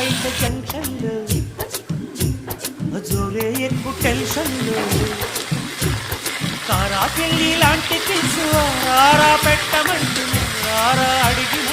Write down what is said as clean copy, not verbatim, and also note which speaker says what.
Speaker 1: బయట జంక్షన్లు జోరే ఎక్కువ టెన్షన్లు కారా పెళ్ళి లాంటి కిసు ఆరా పెట్టమంటున్నా ఆరా అడిగిన